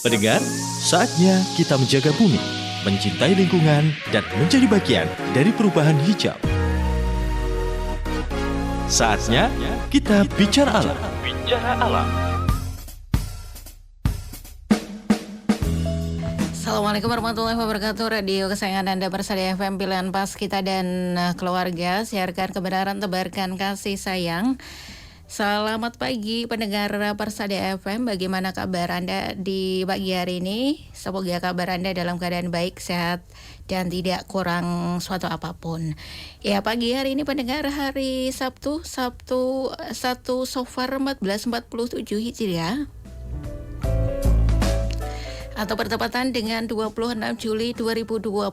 Pendengar, saatnya kita menjaga bumi, mencintai lingkungan, dan menjadi bagian dari perubahan hijau. Saatnya kita bicara alam. Bicara alam. Assalamualaikum warahmatullahi wabarakatuh. Radio kesayangan Anda Persada FM, pilihan pas kita dan keluarga. Siarkan kebenaran, tebarkan kasih sayang. Selamat pagi pendengar Persada FM. Bagaimana kabar Anda di pagi hari ini? Semoga kabar Anda dalam keadaan baik, sehat, dan tidak kurang suatu apapun. Ya, pagi hari ini pendengar, hari Sabtu 1 Safar 1447 Hijriah, atau bertepatan dengan 26 Juli 2025.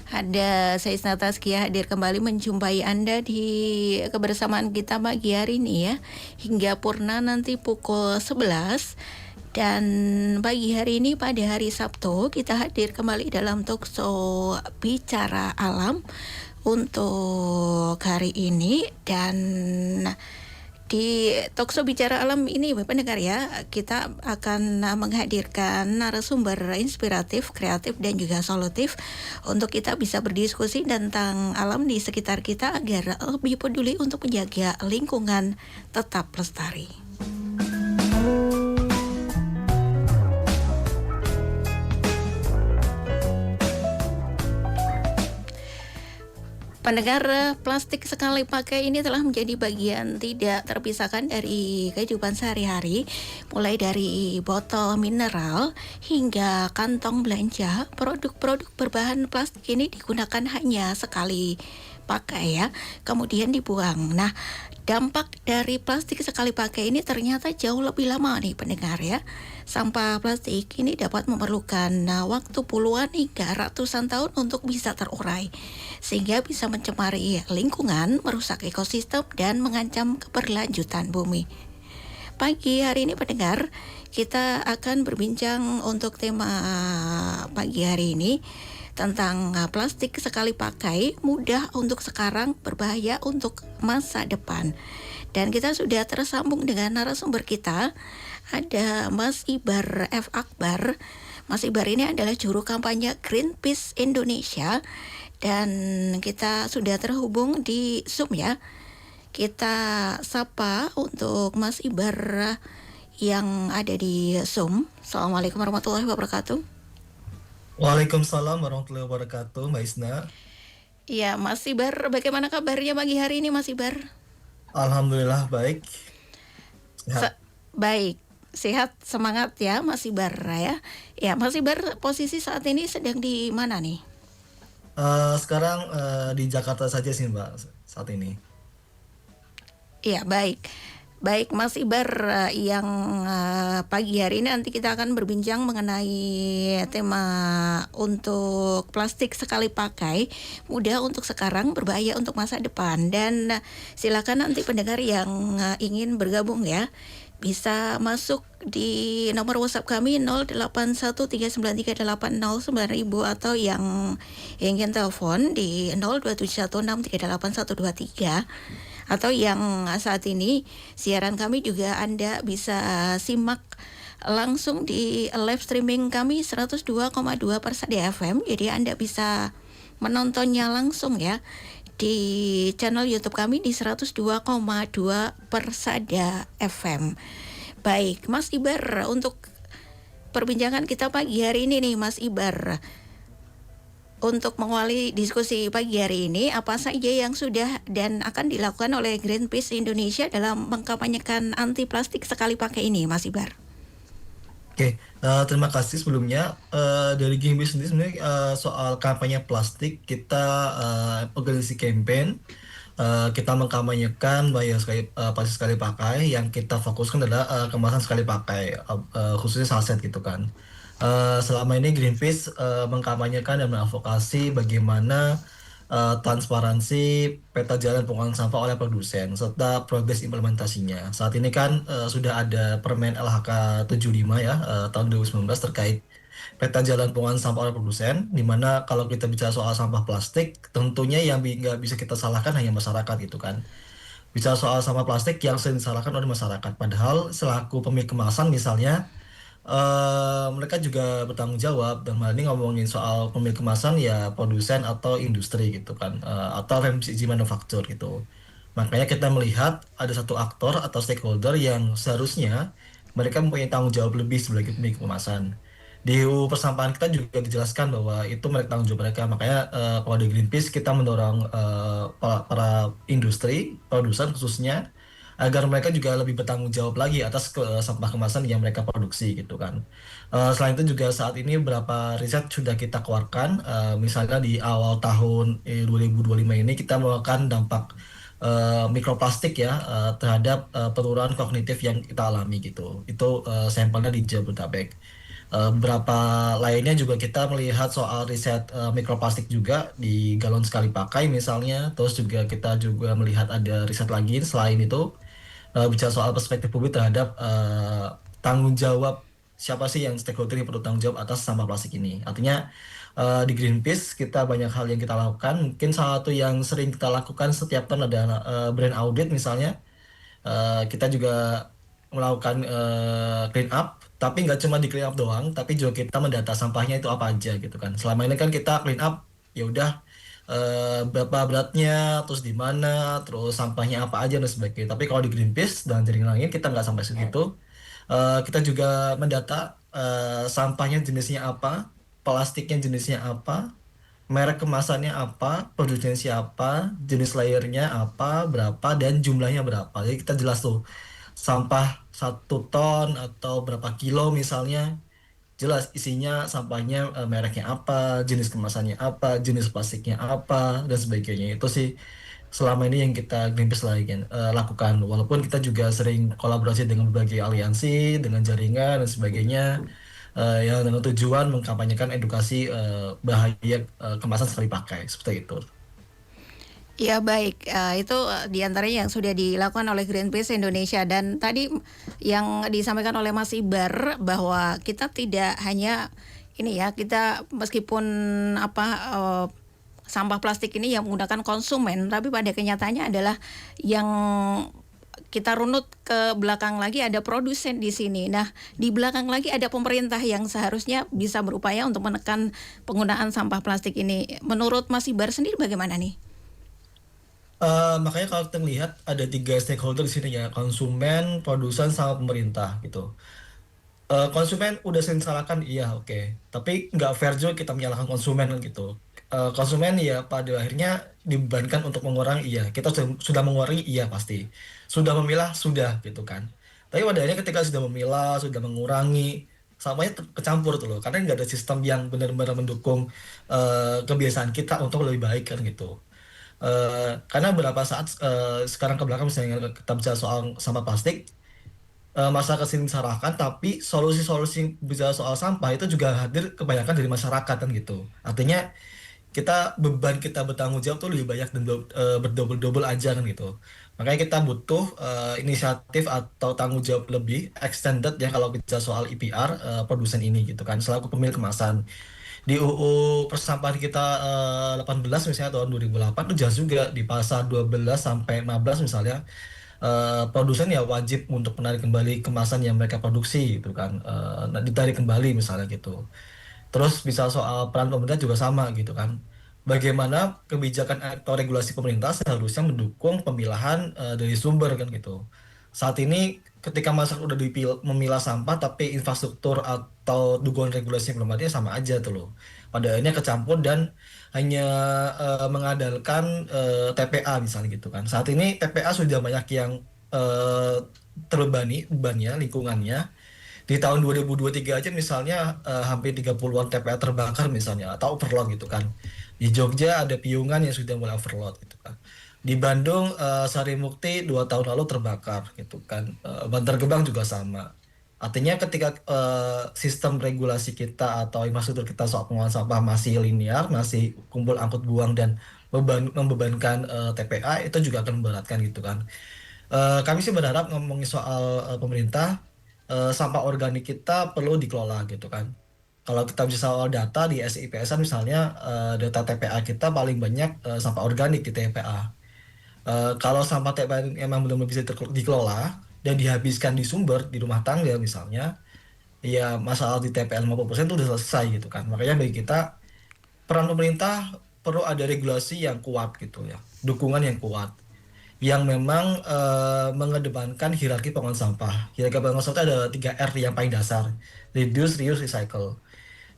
Ada saya Isna Tazkiyah hadir kembali menjumpai Anda di kebersamaan kita pagi hari ini ya, hingga purna nanti pukul 11. Dan pagi hari ini pada hari Sabtu kita hadir kembali dalam talkshow Bicara Alam untuk hari ini. Dan di talkshow Bicara Alam ini pendengar ya, kita akan menghadirkan narasumber inspiratif, kreatif, dan juga solutif untuk kita bisa berdiskusi tentang alam di sekitar kita agar lebih peduli untuk menjaga lingkungan tetap lestari. Pendengar, plastik sekali pakai ini telah menjadi bagian tidak terpisahkan dari kehidupan sehari-hari. Mulai dari botol mineral hingga kantong belanja, produk-produk berbahan plastik ini digunakan hanya sekali pakai ya, kemudian dibuang. Nah, dampak dari plastik sekali pakai ini ternyata jauh lebih lama nih pendengar ya. Sampah plastik ini dapat memerlukan waktu puluhan hingga ratusan tahun untuk bisa terurai, sehingga bisa mencemari lingkungan, merusak ekosistem, dan mengancam keberlanjutan bumi. Pagi hari ini pendengar, kita akan berbincang untuk tema pagi hari ini tentang plastik sekali pakai, mudah untuk sekarang, berbahaya untuk masa depan. Dan kita sudah tersambung dengan narasumber kita, ada Mas Ibar F. Akbar. Mas Ibar ini adalah juru kampanye Greenpeace Indonesia, dan kita sudah terhubung di Zoom ya. Kita sapa untuk Mas Ibar yang ada di Zoom. Assalamualaikum warahmatullahi wabarakatuh. Waalaikumsalam warahmatullahi wabarakatuh, Mbak Isna. Ya, Mas Ibar, bagaimana kabarnya pagi hari ini, Mas Ibar? Alhamdulillah baik. Baik, sehat, semangat ya, Mas Ibar ya. Ya, Mas Ibar posisi saat ini sedang di mana nih? Sekarang di Jakarta saja sih Mbak saat ini. Iya, baik. Baik Mas Ibar, yang pagi hari ini nanti kita akan berbincang mengenai tema untuk plastik sekali pakai, mudah untuk sekarang, berbahaya untuk masa depan. Dan silakan nanti pendengar yang ingin bergabung ya, bisa masuk di nomor WhatsApp kami 081393809000, atau yang ingin telepon di 02716381123. Atau yang saat ini siaran kami juga Anda bisa simak langsung di live streaming kami 102,2 Persada FM. Jadi Anda bisa menontonnya langsung ya di channel YouTube kami di 102,2 Persada FM. Baik, Mas Ibar, untuk perbincangan kita pagi hari ini nih Mas Ibar, untuk mengawali diskusi pagi hari ini, apa saja yang sudah dan akan dilakukan oleh Greenpeace Indonesia dalam mengkampanyekan anti plastik sekali pakai ini, Mas Ibar? Oke, terima kasih sebelumnya. Dari Greenpeace sendiri sebenarnya soal kampanye plastik, kita organisasi campaign. Kita mengkampanyekan bayar plastik sekali pakai. Yang kita fokuskan adalah kemasan sekali pakai, khususnya saset gitu kan. Selama ini Greenpeace mengkampanyekan dan mengadvokasi bagaimana transparansi peta jalan pengolahan sampah oleh produsen serta progres implementasinya. Saat ini kan sudah ada Permen LHK 75 ya, tahun 2019 terkait peta jalan pengolahan sampah oleh produsen, di mana kalau kita bicara soal sampah plastik, tentunya yang nggak bisa kita salahkan hanya masyarakat gitu kan. Bicara soal sampah plastik yang sering disalahkan oleh masyarakat, padahal selaku pemilik kemasan misalnya, Mereka juga bertanggung jawab dan hal ini ngomongin soal pemilik kemasan ya produsen atau industri gitu kan, atau FMCG manufacturer gitu. Makanya kita melihat ada satu aktor atau stakeholder yang seharusnya mereka mempunyai tanggung jawab lebih sebagai pemilik kemasan. Di UU persampahan kita juga dijelaskan bahwa itu mereka tanggung jawab mereka. Makanya kalau di Greenpeace kita mendorong para industri, produsen khususnya agar mereka juga lebih bertanggung jawab lagi atas sampah kemasan yang mereka produksi gitu kan. Selain itu juga saat ini beberapa riset sudah kita keluarkan, misalnya di awal tahun 2025 ini kita melakukan dampak mikroplastik ya terhadap penurunan kognitif yang kita alami gitu. Itu sampelnya di Jabodetabek. Beberapa lainnya juga kita melihat soal riset mikroplastik juga di galon sekali pakai misalnya. Terus juga kita juga melihat ada riset lagi selain itu bicara soal perspektif publik terhadap tanggung jawab siapa sih yang stakeholder yang perlu tanggung jawab atas sampah plastik ini. Artinya di Greenpeace kita banyak hal yang kita lakukan. Mungkin salah satu yang sering kita lakukan setiap tahun adalah brand audit misalnya. Kita juga melakukan clean up, tapi nggak cuma di clean up doang, tapi juga kita mendata sampahnya itu apa aja gitu kan. Selama ini kan kita clean up, ya udah berapa beratnya, terus di mana, terus sampahnya apa aja dan sebagainya. Tapi kalau di Greenpeace dan jaring langit kita nggak sampai segitu. Kita juga mendata sampahnya jenisnya apa, plastiknya jenisnya apa, merek kemasannya apa, produsennya siapa, jenis layernya apa, berapa, dan jumlahnya berapa. Jadi kita jelas tuh sampah 1 ton atau berapa kilo misalnya, jelas isinya sampahnya mereknya apa, jenis kemasannya apa, jenis plastiknya apa, dan sebagainya. Itu sih selama ini yang kita Greenpeace lakukan. Walaupun kita juga sering kolaborasi dengan berbagai aliansi, dengan jaringan dan sebagainya, yang dengan tujuan mengkampanyekan edukasi bahaya kemasan sekali pakai seperti itu. Ya baik, itu di antaranya yang sudah dilakukan oleh Greenpeace Indonesia. Dan tadi yang disampaikan oleh Mas Ibar bahwa kita tidak hanya ini ya, kita meskipun sampah plastik ini yang menggunakan konsumen, tapi pada kenyataannya adalah yang kita runut ke belakang lagi ada produsen di sini. Nah, di belakang lagi ada pemerintah yang seharusnya bisa berupaya untuk menekan penggunaan sampah plastik ini. Menurut Mas Ibar sendiri bagaimana nih? Makanya kalau kita melihat ada 3 stakeholder di sini ya, konsumen, produsen, sama pemerintah gitu. Konsumen udah sering disalahkan, iya oke. Tapi nggak fair juga kita menyalahkan konsumen kan gitu. Konsumen ya pada akhirnya dibebankan untuk mengurangi, iya. Kita sudah mengurangi, iya pasti. Sudah memilah, sudah gitu kan. Tapi pada akhirnya ketika sudah memilah, sudah mengurangi, sampahnya kecampur tuh loh. Karena nggak ada sistem yang benar-benar mendukung kebiasaan kita untuk lebih baik kan gitu. Karena beberapa saat sekarang ke belakang misalnya kita bicara soal sampah plastik, masyarakat sering disalahkan, tapi solusi-solusi bicara soal sampah itu juga hadir kebanyakan dari masyarakat kan gitu. Artinya beban kita bertanggung jawab tuh lebih banyak dan berdobel-dobel aja kan gitu. Makanya kita butuh inisiatif atau tanggung jawab lebih extended ya kalau bicara soal EPR produsen ini gitu kan selaku pemilik kemasan. Di UU persampahan kita 18 misalnya tahun 2008 itu jelas juga di pasal 12 sampai 15 misalnya produsen ya wajib untuk menarik kembali kemasan yang mereka produksi gitu kan, ditarik kembali misalnya gitu. Terus bisa soal peran pemerintah juga sama gitu kan. Bagaimana kebijakan atau regulasi pemerintah seharusnya mendukung pemilahan dari sumber kan gitu. Saat ini ketika masyarakat udah memilah sampah tapi infrastruktur atau dukungan regulasi yang belum ada ya sama aja tuh loh. Pada akhirnya kecampur dan hanya mengandalkan TPA misalnya gitu kan. Saat ini TPA sudah banyak yang eh, terbebani bebannya lingkungannya. Di tahun 2023 aja misalnya hampir 30-an TPA terbakar misalnya atau overload gitu kan. Di Jogja ada Piungan yang sudah mulai overload gitu kan. Di Bandung Sarimukti 2 tahun lalu terbakar gitu kan. Bantar Gebang juga sama. Artinya ketika sistem regulasi kita atau infrastruktur kita soal pengolahan sampah masih linear, masih kumpul angkut buang dan membebankan TPA itu juga akan memberatkan gitu kan. Kami sih berharap ngomongin soal pemerintah, sampah organik kita perlu dikelola gitu kan. Kalau kita bisa soal data di SIPSan misalnya, data TPA kita paling banyak sampah organik di TPA. Kalau sampah TPA emang benar-benar bisa dikelola dan dihabiskan di sumber di rumah tangga misalnya, ya masalah di TPL 50% itu udah selesai gitu kan. Makanya bagi kita peran pemerintah perlu ada regulasi yang kuat gitu ya, dukungan yang kuat, yang memang mengedepankan hierarki pengolahan sampah. Hierarki pengolahan sampah itu ada 3R yang paling dasar, reduce, reuse, recycle.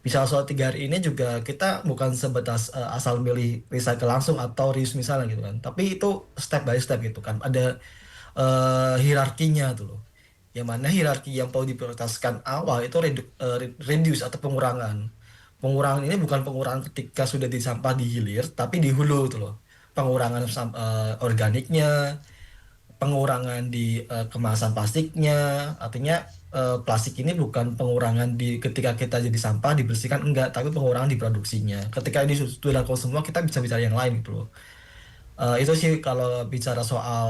Misal soal 3R ini juga kita bukan sebatas asal milih recycle langsung atau reuse misalnya gitu kan, tapi itu step by step gitu kan, ada hierarkinya tuh loh. Yang mana hierarki yang perlu diprioritaskan awal itu reduce atau pengurangan. Pengurangan ini bukan pengurangan ketika sudah di sampah di hilir, tapi di hulu tuh loh. Pengurangan organiknya, pengurangan di kemasan plastiknya. Artinya plastik ini bukan pengurangan di ketika kita jadi sampah dibersihkan enggak, tapi pengurangan di produksinya. Ketika ini sudah dilakukan semua, kita bisa bicara yang lain gitu loh. Itu sih kalau bicara soal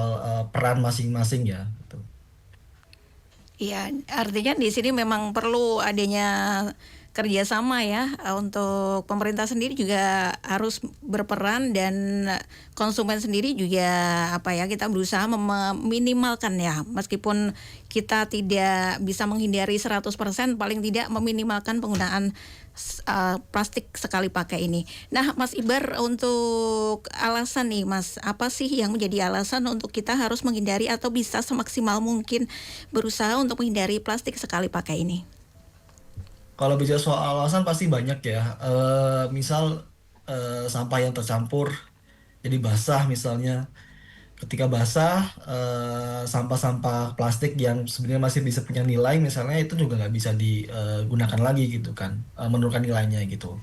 peran masing-masing ya. Gitu. Iya, artinya di sini memang perlu adanya kerjasama ya, untuk pemerintah sendiri juga harus berperan dan konsumen sendiri juga apa ya, kita berusaha meminimalkan ya, meskipun kita tidak bisa menghindari 100%, paling tidak meminimalkan penggunaan plastik sekali pakai ini. Nah, Mas Ibar, untuk alasan nih Mas, apa sih yang menjadi alasan untuk kita harus menghindari atau bisa semaksimal mungkin berusaha untuk menghindari plastik sekali pakai ini? Kalau bicara soal alasan pasti banyak ya. Misal sampah yang tercampur jadi basah misalnya. Ketika basah, sampah-sampah plastik yang sebenarnya masih bisa punya nilai misalnya itu juga nggak bisa digunakan lagi gitu kan, menurunkan nilainya gitu.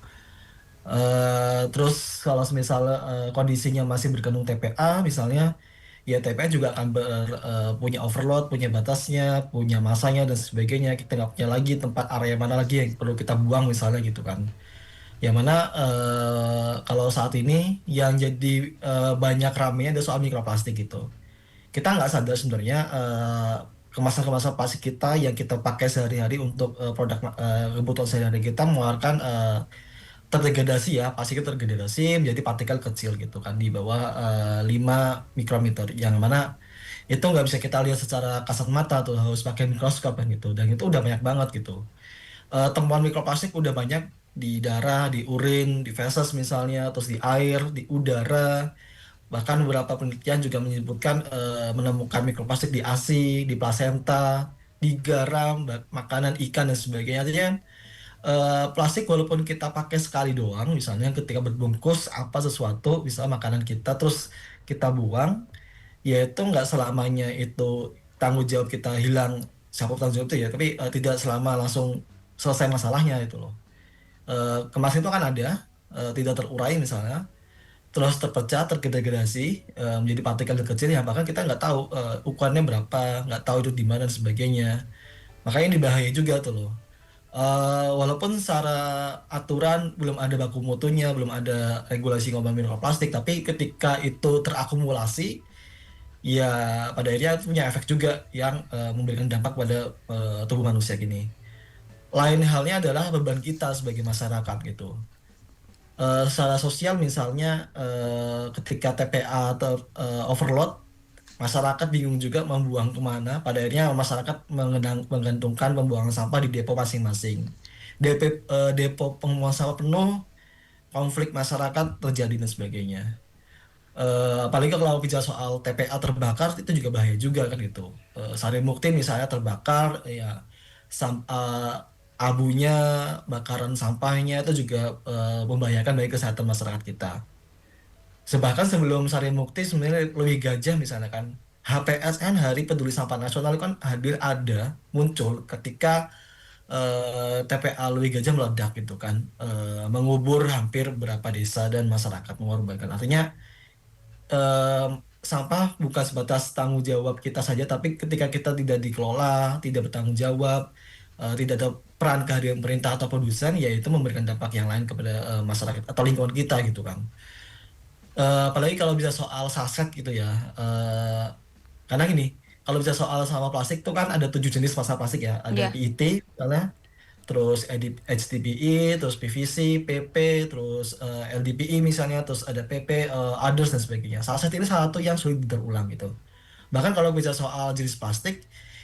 Terus kalau misal kondisinya masih berkandung TPA misalnya, ya TPA juga akan punya overload, punya batasnya, punya masanya dan sebagainya. Kita nggak punya lagi tempat area mana lagi yang perlu kita buang misalnya gitu kan. Yang mana kalau saat ini yang jadi banyak ramenya ada soal mikroplastik gitu. Kita nggak sadar sebenarnya kemasan-kemasan plastik kita yang kita pakai sehari-hari untuk produk kebutuhan sehari-hari kita mengeluarkan terdegradasi ya, plastik itu terdegradasi menjadi partikel kecil gitu kan di bawah 5 mikrometer, yang mana itu nggak bisa kita lihat secara kasat mata tuh, harus pakai mikroskop kan gitu, dan itu udah banyak banget gitu. Temuan mikroplastik udah banyak di darah, di urin, di feses misalnya, terus di air, di udara. Bahkan beberapa penelitian juga menyebutkan menemukan mikroplastik di ASI, di plasenta, di garam, makanan ikan dan sebagainya. Artinya plastik walaupun kita pakai sekali doang, misalnya ketika berbungkus apa sesuatu, bisa makanan kita terus kita buang, ya itu nggak selamanya itu tanggung jawab kita hilang, siapa tanggung jawab itu ya, tapi tidak selama langsung selesai masalahnya itu loh. Kemasan itu kan ada tidak terurai misalnya, terus terpecah, tergradasi menjadi partikel kecil yang bahkan kita nggak tahu ukurannya berapa, nggak tahu itu di mana dan sebagainya. Makanya ini bahaya juga tuh loh. Walaupun secara aturan belum ada baku mutunya, belum ada regulasi ngomong mikroplastik, tapi ketika itu terakumulasi, ya pada akhirnya itu punya efek juga yang memberikan dampak pada tubuh manusia gini. Lain halnya adalah beban kita sebagai masyarakat gitu. Secara sosial misalnya ketika TPA atau overload, masyarakat bingung juga membuang kemana. Pada akhirnya masyarakat menggantungkan pembuangan sampah di depo masing-masing. Depo pembuangan sampah penuh, konflik masyarakat terjadi dan sebagainya. Apalagi kalau bicara soal TPA terbakar itu juga bahaya juga kan gitu. Sari Mukti misalnya terbakar, ya abunya, bakaran sampahnya itu juga membahayakan bagi kesehatan masyarakat kita. Bahkan sebelum Sari Mukti sebenarnya Louis Gajah misalnya kan, HPSN Hari Peduli Sampah Nasional kan muncul ketika TPA Louis Gajah meledak gitu kan, mengubur hampir berapa desa dan masyarakat mengorbankan. Artinya eh, sampah bukan sebatas tanggung jawab kita saja, tapi ketika kita tidak dikelola, tidak bertanggung jawab, tidak ada peran kehadiran pemerintah atau produsen, yaitu memberikan dampak yang lain kepada masyarakat atau lingkungan kita gitu kan. Apalagi kalau bisa soal saset gitu ya. Karena gini, kalau bisa soal sampah plastik itu kan ada 7 jenis sampah plastik ya. Ada Ya. PET misalnya, terus HDPE, terus PVC, PP, terus LDPE misalnya, terus ada PP, others dan sebagainya. Saset ini salah satu yang sulit daur ulang gitu. Bahkan kalau bisa soal jenis plastik,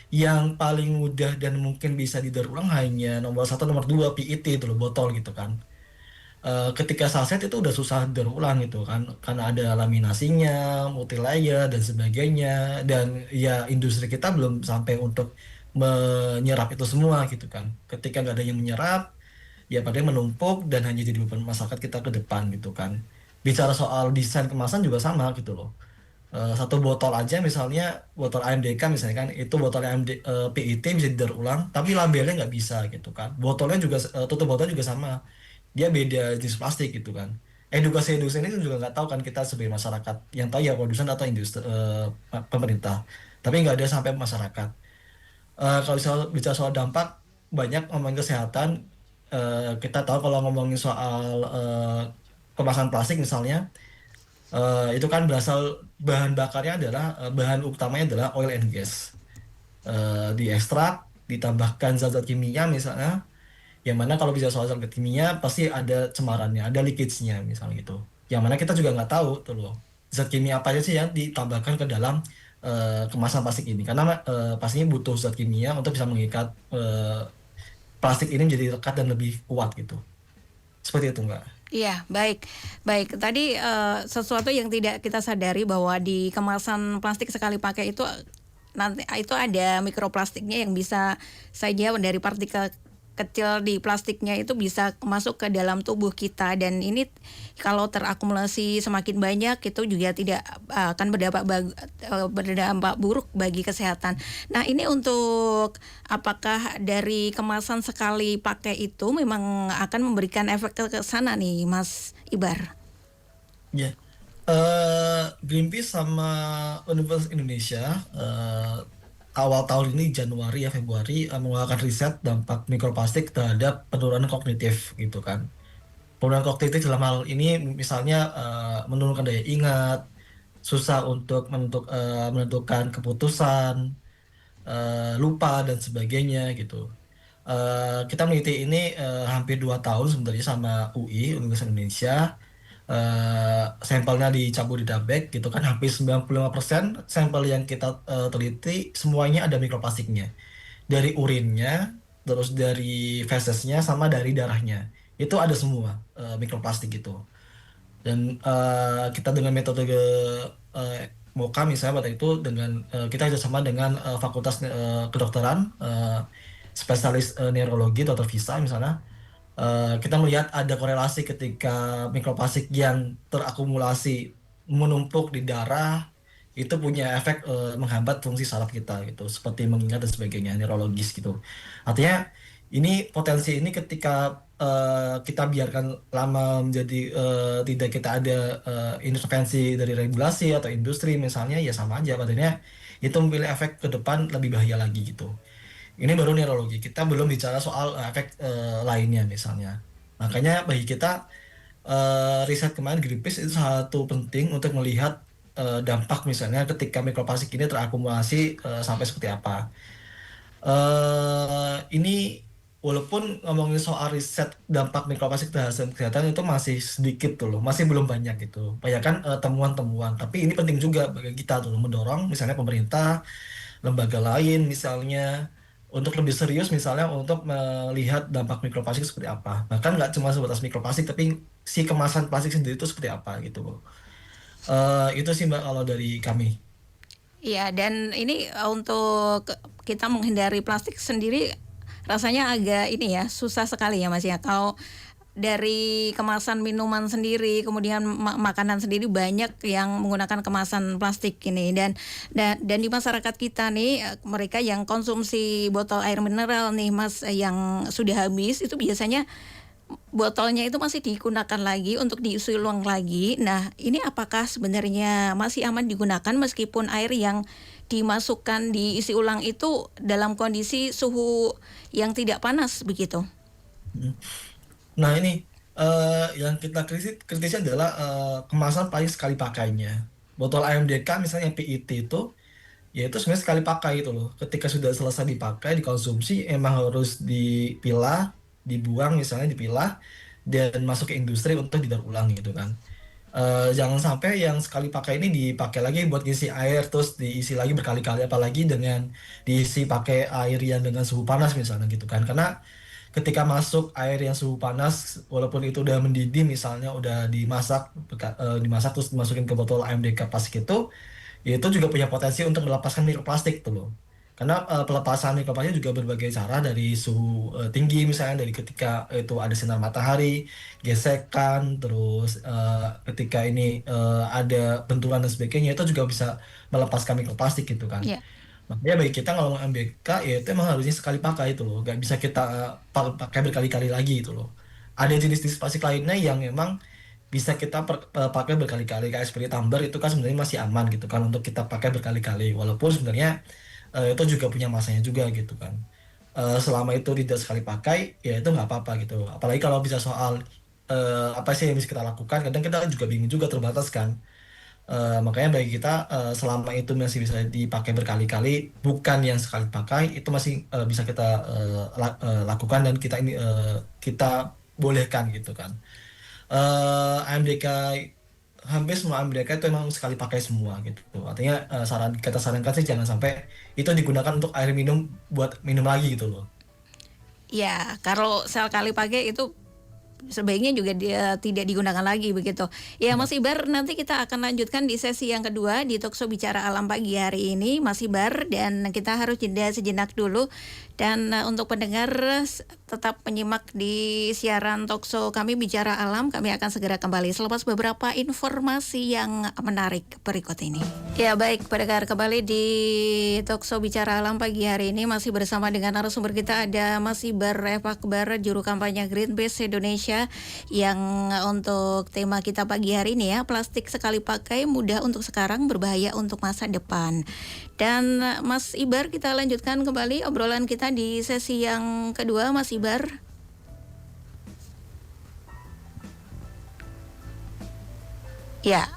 Yang paling mudah dan mungkin bisa didaur ulang hanya nomor satu, nomor dua PET itu loh, botol gitu kan. Ketika saset itu udah susah daur ulang gitu kan, karena ada laminasinya, multilayer dan sebagainya, dan ya industri kita belum sampai untuk menyerap itu semua gitu kan. Ketika nggak ada yang menyerap, ya pada menumpuk dan hanya jadi beban masyarakat kita ke depan gitu kan. Bicara soal desain kemasan juga sama gitu loh. Satu botol aja misalnya, botol AMDK misalnya kan, itu botol PET bisa didaur ulang tapi labelnya nggak bisa gitu kan. Botolnya juga tutup botol juga sama, dia beda jenis plastik gitu kan. Edukasi ini kan juga nggak tahu kan, kita sebagai masyarakat yang tahu ya produsen atau industri, pemerintah, tapi nggak ada sampai masyarakat. Kalau soal bicara soal dampak, banyak ngomongin kesehatan. Kita tahu kalau ngomongin soal kemasan plastik misalnya, itu kan berasal, bahan bakarnya adalah, bahan utamanya adalah oil and gas. Diekstrak, ditambahkan zat-zat kimia misalnya, yang mana kalau bisa soal zat kimia pasti ada cemarannya, ada leakage-nya misalnya gitu. Yang mana kita juga nggak tahu tuh loh, zat kimia apa aja sih yang ditambahkan ke dalam kemasan plastik ini. Karena pastinya butuh zat kimia untuk bisa mengikat plastik ini menjadi lekat dan lebih kuat gitu. Seperti itu Mbak. Iya, baik. Baik, tadi sesuatu yang tidak kita sadari bahwa di kemasan plastik sekali pakai itu nanti itu ada mikroplastiknya yang bisa saja dari partikel kecil di plastiknya itu bisa masuk ke dalam tubuh kita, dan ini kalau terakumulasi semakin banyak itu juga tidak akan berdampak buruk bagi kesehatan. Nah, ini untuk apakah dari kemasan sekali pakai itu memang akan memberikan efek ke sana nih, Mas Ibar? Ya. Greenpeace sama Universitas Indonesia awal tahun ini, Januari ya Februari, mengeluarkan riset dampak mikroplastik terhadap penurunan kognitif gitu kan. Penurunan kognitif dalam hal ini misalnya menurunkan daya ingat, susah untuk menentukan keputusan, lupa dan sebagainya gitu. Kita meneliti ini hampir 2 tahun sebenarnya sama UI, Universitas Indonesia. Sampelnya di Jabodetabek gitu kan, hampir 95% sampel yang kita teliti semuanya ada mikroplastiknya. Dari urinnya, terus dari fesesnya, sama dari darahnya. Itu ada semua mikroplastik gitu. Dan kita dengan metode MOCA misalnya pada itu, dengan kita kerjasama dengan Fakultas Kedokteran, spesialis neurologi, Dr. Visa misalnya. Kita melihat ada korelasi ketika mikroplastik yang terakumulasi menumpuk di darah itu punya efek menghambat fungsi saraf kita gitu, seperti mengingat dan sebagainya, neurologis gitu. Artinya ini potensi ini ketika kita biarkan lama menjadi tidak kita ada intervensi dari regulasi atau industri misalnya, ya sama aja padahal itu memiliki efek ke depan lebih bahaya lagi gitu. Ini baru neurologi, kita belum bicara soal efek lainnya misalnya. Makanya bagi kita riset kemarin Greenpeace itu satu penting untuk melihat dampak misalnya ketika mikroplastik ini terakumulasi sampai seperti apa. Ini walaupun ngomongin soal riset dampak mikroplastik terhadap kesehatan itu masih sedikit tuh loh, masih belum banyak gitu. Banyak kan temuan-temuan, tapi ini penting juga bagi kita tuh loh, mendorong misalnya pemerintah, lembaga lain misalnya untuk lebih serius misalnya untuk melihat dampak mikroplastik seperti apa. Bahkan nggak cuma sebatas mikroplastik, tapi si kemasan plastik sendiri itu seperti apa gitu loh. Itu sih Mbak kalau dari kami. Iya, dan ini untuk kita menghindari plastik sendiri rasanya agak ini ya, susah sekali ya Mas ya. Kalau dari kemasan minuman sendiri, kemudian makanan sendiri banyak yang menggunakan kemasan plastik ini, dan di masyarakat kita nih, mereka yang konsumsi botol air mineral nih Mas, yang sudah habis itu biasanya botolnya itu masih digunakan lagi untuk diisi ulang lagi. Nah, ini apakah sebenarnya masih aman digunakan meskipun air yang dimasukkan diisi ulang itu dalam kondisi suhu yang tidak panas begitu? Hmm. Nah ini yang kita kritisi adalah kemasan paling sekali pakainya. Botol AMDK misalnya yang PET itu, ya itu sebenarnya sekali pakai itu loh. Ketika sudah selesai dipakai, dikonsumsi, emang harus dipilah, dibuang misalnya, dipilah dan masuk ke industri untuk didaur ulang gitu kan. Jangan sampai yang sekali pakai ini dipakai lagi buat ngisi air terus diisi lagi berkali-kali, apalagi dengan diisi pakai air yang dengan suhu panas misalnya gitu kan. Karena ketika masuk air yang suhu panas, walaupun itu udah mendidih misalnya udah dimasak dimasak terus dimasukin ke botol AMDK plastik itu, ya itu juga punya potensi untuk melepaskan mikroplastik tuh loh. Karena pelepasan mikroplastik juga berbagai cara, dari suhu tinggi misalnya, dari ketika itu ada sinar matahari, gesekan, terus ketika ini ada benturan dan sebagainya, itu juga bisa melepaskan mikroplastik gitu kan. Ya. Makanya bagi kita kalau MBK ya itu emang harusnya sekali pakai itu loh, nggak bisa kita pakai berkali-kali lagi itu loh. Ada jenis-jenis plastik lainnya yang memang bisa kita pakai berkali-kali, kayak seperti tumbler itu kan sebenarnya masih aman gitu kan untuk kita pakai berkali-kali, walaupun sebenarnya itu juga punya masanya juga gitu kan. Selama itu tidak sekali pakai ya itu nggak apa-apa gitu. Apalagi kalau bisa soal apa sih yang bisa kita lakukan, kadang kita juga bingung juga, terbatas kan. Makanya bagi kita selama itu masih bisa dipakai berkali-kali, bukan yang sekali pakai, itu masih bisa kita lakukan, dan kita bolehkan gitu kan. AMDK, hampir semua AMDK itu emang sekali pakai semua gitu. Artinya kita sarankan sih jangan sampai itu digunakan untuk air minum buat minum lagi gitu loh. Ya, kalau sekali pakai itu sebaiknya juga dia tidak digunakan lagi begitu. Ya Mas Ibar, nanti kita akan lanjutkan di sesi yang kedua di Talkshow Bicara Alam pagi hari ini Mas Ibar, dan kita harus jeda sejenak dulu. Dan untuk pendengar tetap menyimak di siaran Talkshow kami Bicara Alam. Kami akan segera kembali selepas beberapa informasi yang menarik berikut ini. Ya baik, pendengar, kembali di Talkshow Bicara Alam pagi hari ini masih bersama dengan narasumber kita, ada Mas Ibar Akbar, juru kampanye Greenpeace Indonesia, yang untuk tema kita pagi hari ini ya, plastik sekali pakai mudah untuk sekarang, berbahaya untuk masa depan. Dan Mas Ibar, kita lanjutkan kembali obrolan kita di sesi yang kedua, Mas Ibar. Ya,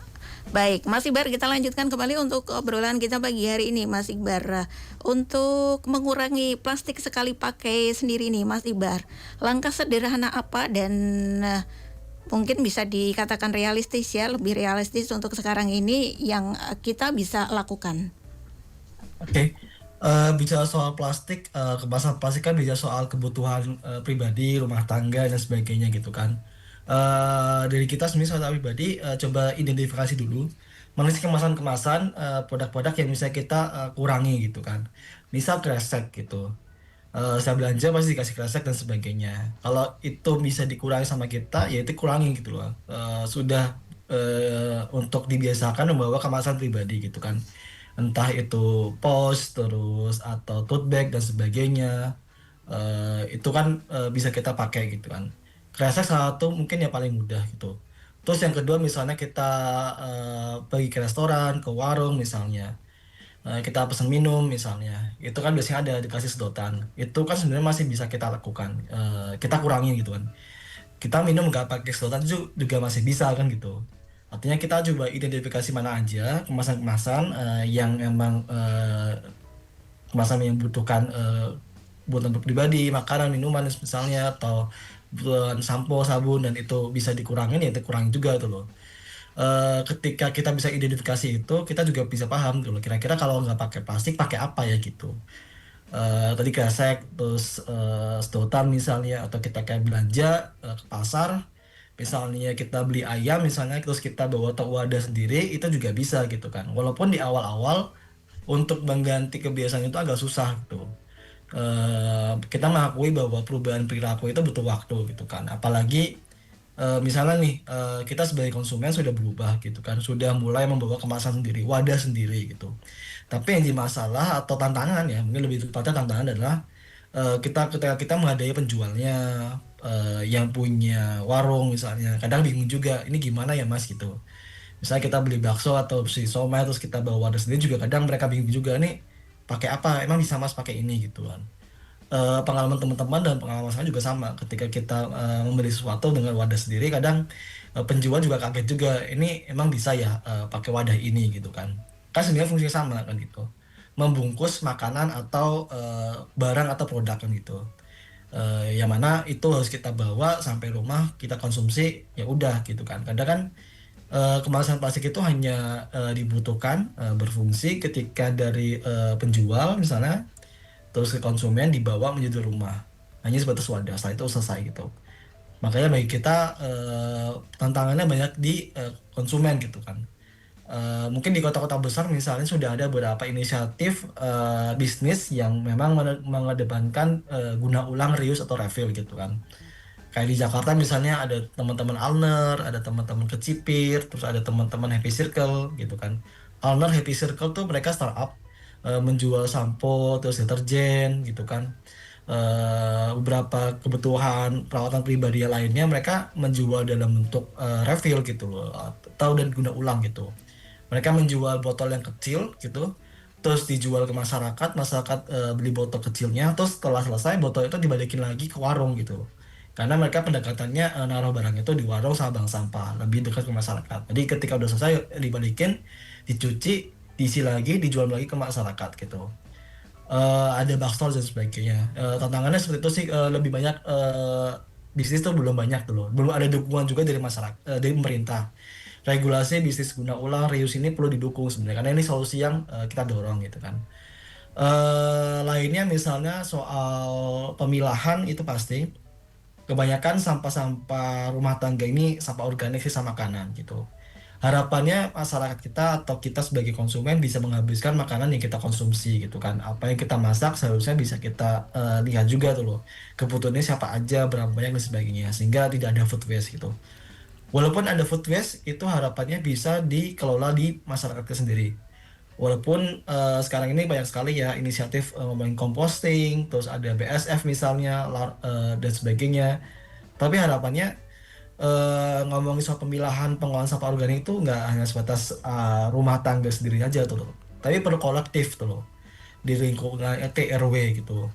baik, Mas Ibar, kita lanjutkan kembali untuk obrolan kita pagi hari ini, Mas Ibar. Untuk mengurangi plastik sekali pakai sendiri nih, Mas Ibar, langkah sederhana apa dan mungkin bisa dikatakan realistis ya, lebih realistis untuk sekarang ini yang kita bisa lakukan? Oke. Bicara soal plastik, kemasan plastik kan bicara soal kebutuhan pribadi, rumah tangga dan sebagainya gitu kan. Dari kita sendiri secara pribadi coba identifikasi dulu mana sih kemasan-kemasan produk-produk yang bisa kita kurangi gitu kan. Misal kresek gitu. Saya belanja pasti dikasih kresek dan sebagainya. Kalau itu bisa dikurangi sama kita, ya itu kurangi gitu loh. Sudah untuk dibiasakan membawa kemasan pribadi gitu kan. Entah itu pos terus atau tote bag dan sebagainya. Itu kan bisa kita pakai gitu kan. Kresek satu mungkin yang paling mudah gitu. Terus yang kedua misalnya kita pergi ke restoran, ke warung misalnya. Kita pesan minum misalnya, itu kan biasanya ada dikasih sedotan, itu kan sebenarnya masih bisa kita lakukan, kita kurangi gitu kan. Kita minum nggak pakai sedotan itu juga masih bisa kan gitu. Artinya kita coba identifikasi mana aja kemasan-kemasan yang emang kemasan yang butuhkan buat untuk pribadi, makanan, minuman misalnya, atau buat sampo, sabun, dan itu bisa dikurangin, ya kita kurangin juga tuh loh. Ketika kita bisa identifikasi itu, kita juga bisa paham dulu kira-kira kalau nggak pakai plastik pakai apa ya gitu. Tadi kresek, terus sedotan misalnya, atau kita kayak belanja ke pasar, misalnya kita beli ayam misalnya, terus kita bawa tok wadah sendiri, itu juga bisa gitu kan. Walaupun di awal-awal untuk mengganti kebiasaan itu agak susah gitu. Kita mengakui bahwa perubahan perilaku itu butuh waktu gitu kan. Apalagi misalnya nih kita sebagai konsumen sudah berubah gitu kan, sudah mulai membawa kemasan sendiri, wadah sendiri gitu. Tapi yang jadi masalah atau tantangan, ya mungkin lebih tepatnya tantangan adalah ketika kita menghadapi penjualnya, yang punya warung misalnya, kadang bingung juga ini gimana ya mas gitu. Misalnya kita beli bakso atau si somai terus kita bawa wadah sendiri, juga kadang mereka bingung juga nih pakai apa, emang bisa mas pakai ini gitu kan. Pengalaman teman-teman dan pengalaman saya juga sama, ketika kita membeli sesuatu dengan wadah sendiri, kadang penjual juga kaget juga, ini emang bisa ya pakai wadah ini gitu kan. Kan sebenarnya fungsinya sama kan gitu, membungkus makanan atau barang atau produk kan gitu. Yang mana itu harus kita bawa sampai rumah, kita konsumsi, ya udah gitu kan. Kadang kan Kemasan plastik itu hanya dibutuhkan berfungsi ketika dari penjual misalnya terus ke konsumen dibawa menuju rumah. Hanya sebatas wadah, setelah itu selesai gitu. Makanya bagi kita tantangannya banyak di konsumen gitu kan. Mungkin di kota-kota besar misalnya sudah ada beberapa inisiatif bisnis yang memang mengedepankan guna ulang, reuse atau refill gitu kan. Kayak di Jakarta misalnya ada teman-teman Alner, ada teman-teman Kecipir, terus ada teman-teman Happy Circle gitu kan. Alner Happy Circle tuh mereka startup menjual sampo, terus deterjen gitu kan. Beberapa kebutuhan perawatan pribadi yang lainnya mereka menjual dalam bentuk refill gitu loh, atau dan guna ulang gitu. Mereka menjual botol yang kecil gitu, terus dijual ke masyarakat, masyarakat beli botol kecilnya, terus setelah selesai botol itu dibalikin lagi ke warung gitu. Karena mereka pendekatannya naruh barang itu di warung sama bank sampah, lebih dekat ke masyarakat. Jadi ketika udah selesai dibalikin, dicuci, diisi lagi, dijual lagi ke masyarakat gitu. Ada backstore dan sebagainya. Tantangannya seperti itu sih, lebih banyak bisnis tuh belum banyak tuh loh. Belum ada dukungan juga dari masyarakat, dari pemerintah. Regulasi bisnis guna ulang reuse ini perlu didukung sebenarnya karena ini solusi yang kita dorong gitu kan. Lainnya misalnya soal pemilahan itu pasti kebanyakan sampah-sampah rumah tangga ini sampah organik sisa makanan gitu. Harapannya masyarakat kita atau kita sebagai konsumen bisa menghabiskan makanan yang kita konsumsi gitu kan. Apa yang kita masak seharusnya bisa kita lihat juga tuh loh. Kebutuhannya siapa aja, berapa banyak dan sebagainya. Sehingga tidak ada food waste gitu. Walaupun ada food waste, itu harapannya bisa dikelola di masyarakat itu sendiri. Walaupun sekarang ini banyak sekali ya inisiatif ngomongin composting, terus ada BSF misalnya, dan sebagainya. Tapi harapannya ngomongin soal pemilahan pengolahan sampah organik itu nggak hanya sebatas rumah tangga sendiri aja tuh loh. Tapi perlu kolektif tuh loh di lingkungan RT RW gitu.